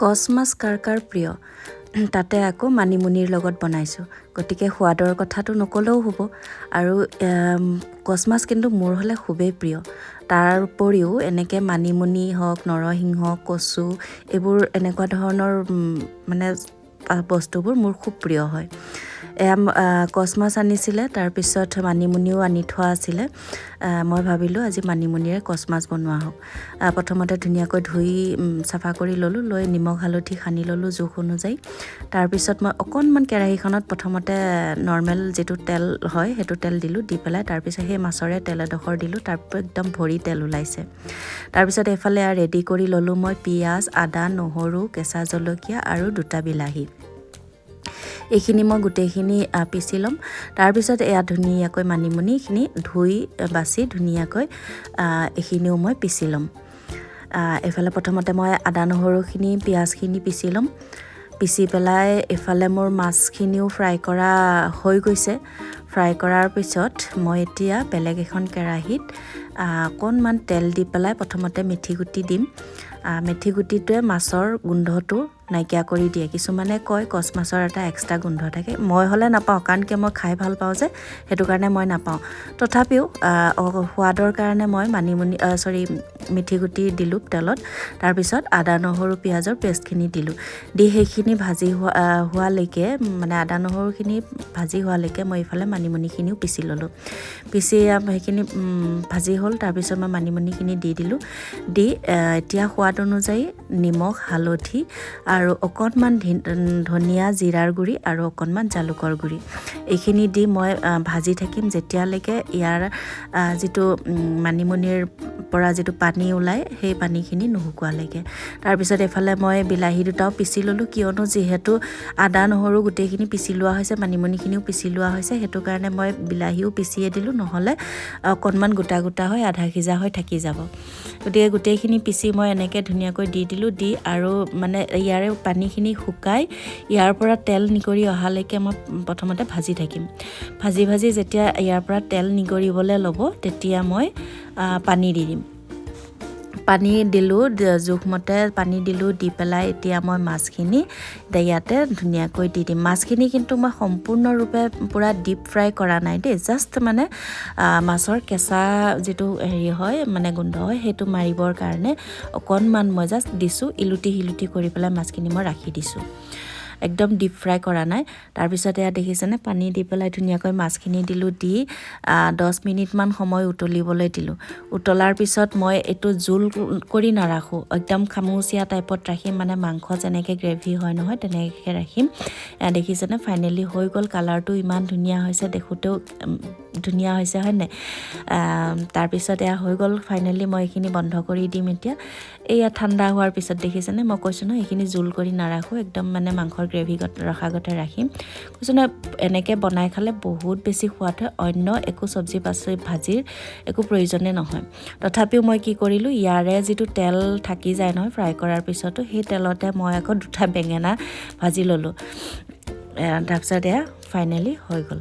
কচ মাছ কাৰ প্ৰিয় তাতে আকৌ মানিমুনিৰ লগত বনাইছোঁ গতিকে সোৱাদৰ কথাটো নকলেও হ'ব আৰু কচ মাছ কিন্তু মোৰ হ'লে খুবেই প্ৰিয় তাৰ উপৰিও এনেকৈ মানিমুনি হওক নৰসিংহ কচু এইবোৰ এনেকুৱা ধৰণৰ মানে বস্তুবোৰ মোৰ খুব প্ৰিয় হয় কচ মাছ আনিছিলে তাৰপিছত মানিমুনিও আনি থোৱা আছিলে মই ভাবিলোঁ আজি মানিমুনিৰে কচ মাছ বনোৱা হওক প্ৰথমতে ধুনীয়াকৈ ধুই চাফা কৰি ল'লোঁ লৈ নিমখ হালধি সানি ল'লোঁ জোখ অনুযায়ী তাৰপিছত মই অকণমান কেৰাহীখনত প্ৰথমতে নৰ্মেল যিটো তেল হয় সেইটো তেল দিলোঁ দি পেলাই তাৰপিছত সেই মাছৰে তেল এডোখৰ দিলোঁ তাৰপৰা একদম ভৰি তেল ওলাইছে তাৰপিছত এইফালে ৰেডি কৰি ল'লোঁ মই পিঁয়াজ আদা নহৰু কেঁচা জলকীয়া আৰু 2টা বিলাহী এইখিনি মই গোটেইখিনি পিচি ল'ম তাৰপিছত এয়া ধুনীয়াকৈ মানিমুনিখিনি ধুই বাছি ধুনীয়াকৈ এইখিনিও মই পিচি ল'ম এইফালে প্ৰথমতে মই আদা নহৰুখিনি পিঁয়াজখিনি পিচি ল'ম পিচি পেলাই এইফালে মোৰ মাছখিনিও ফ্ৰাই কৰা হৈ গৈছে ফ্ৰাই কৰাৰ পিছত মই এতিয়া বেলেগ এখন কেৰাহীত অকণমান তেল দি পেলাই প্ৰথমতে মেথি গুটি দিম মেথি গুটিটোৱে মাছৰ গোন্ধটো নাইকিয়া কৰি দিয়ে কিছুমানে কয় কচ মাছৰ এটা এক্সট্ৰা গোন্ধ থাকে মই হ'লে নাপাওঁ কাৰণ কি মই খাই ভাল পাওঁ যে সেইটো কাৰণে মই নাপাওঁ তথাপিও সোৱাদৰ কাৰণে মই মেথি গুটি দিলোঁ তেলত তাৰপিছত আদা নহৰু পিঁয়াজৰ পেষ্টখিনি দিলোঁ দি সেইখিনি ভাজি হোৱালৈকে মানে আদা নহৰুখিনি ভাজি হোৱালৈকে মই এইফালে মানিমুনিখিনিও পিচি ল'লোঁ পিচি সেইখিনি ভাজি হ'ল তাৰপিছত মই মানিমুনিখিনি দি দিলোঁ দি এতিয়া সোৱাদ অনুযায়ী নিমখ হালধি আৰু অকণমান ধনিয়া জিৰাৰ গুড়ি আৰু অকণমান জালুকৰ গুড়ি এইখিনি দি মই ভাজি থাকিম যেতিয়ালৈকে ইয়াৰ যিটো মানিমুনিৰ পৰা যিটো পানী ওলায় সেই পানীখিনি নুশুকোৱালৈকে তাৰপিছত এইফালে মই বিলাহী দুটাও পিচি ল'লোঁ কিয়নো যিহেতু আদা নহৰু গোটেইখিনি পিচি লোৱা হৈছে মানিমুনিখিনিও পিচি লোৱা হৈছে সেইটো কাৰণে মই বিলাহীও পিচিয়ে দিলোঁ নহ'লে অকণমান গোটা গোটা হৈ আধা সিজা হৈ থাকি যাব গতিকে গোটেইখিনি পিচি মই এনেকৈ ধুনীয়াকৈ দি দিলোঁ দি আৰু মানে ইয়াৰে পানীখিনি শুকাই ইয়াৰ পৰা তেল নিগৰি অহালৈকে মই প্ৰথমতে ভাজি থাকিম ভাজি যেতিয়া ইয়াৰ পৰা তেল নিগৰিবলৈ ল'ব তেতিয়া মই পানী দি দিম পানী দিলোঁ জোখমতে পানী দিলোঁ দি পেলাই এতিয়া মই মাছখিনি ইয়াতে ধুনীয়াকৈ দি দিম মাছখিনি কিন্তু মই সম্পূৰ্ণৰূপে পূৰা ডিপ ফ্ৰাই কৰা নাই দেই জাষ্ট মানে মাছৰ কেঁচা যিটো হেৰি হয় মানে গোন্ধ হয় সেইটো মাৰিবৰ কাৰণে অকণমান মই জাষ্ট দিছোঁ ইলুটি শিলুটি কৰি পেলাই মাছখিনি মই ৰাখি দিছোঁ একদম ডিপ ফ্ৰাই কৰা নাই তাৰপিছত এয়া দেখিছেনে পানী দি পেলাই ধুনীয়াকৈ মাছখিনি দিলোঁ দি 10 মিনিটমান সময় উতলিবলৈ দিলোঁ উতলাৰ পিছত মই এইটো জোল কৰি নাৰাখোঁ একদম খামুচীয়া টাইপত ৰাখিম মানে মাংস যেনেকৈ গ্ৰেভি হয় নহয় তেনেকৈ ৰাখিম এয়া দেখিছেনে ফাইনেলি হৈ গ'ল কালাৰটো ইমান ধুনীয়া হৈছে দেখোঁতেও ধুনীয়া হৈছে হয় নাই তাৰপিছত এয়া হৈ গ'ল ফাইনেলি মই এইখিনি বন্ধ কৰি দিম এতিয়া এয়া ঠাণ্ডা হোৱাৰ পিছত দেখিছেনে মই কৈছোঁ ন এইখিনি জোল কৰি নাৰাখোঁ একদম মানে মাংসৰ গ্ৰেভি ৰখাগতে ৰাখিম কৈছোঁ ন এনেকৈ বনাই খালে বহুত বেছি সোৱাদ হয় অন্য একো চব্জি ভাজিৰ একো প্ৰয়োজনে নহয় তথাপিও মই কি কৰিলোঁ ইয়াৰে যিটো তেল থাকি যায় নহয় ফ্ৰাই কৰাৰ পিছতো সেই তেলতে মই আকৌ 2টা বেঙেনা ভাজি ল'লোঁ তাৰপিছত এয়া ফাইনেলি হৈ গ'ল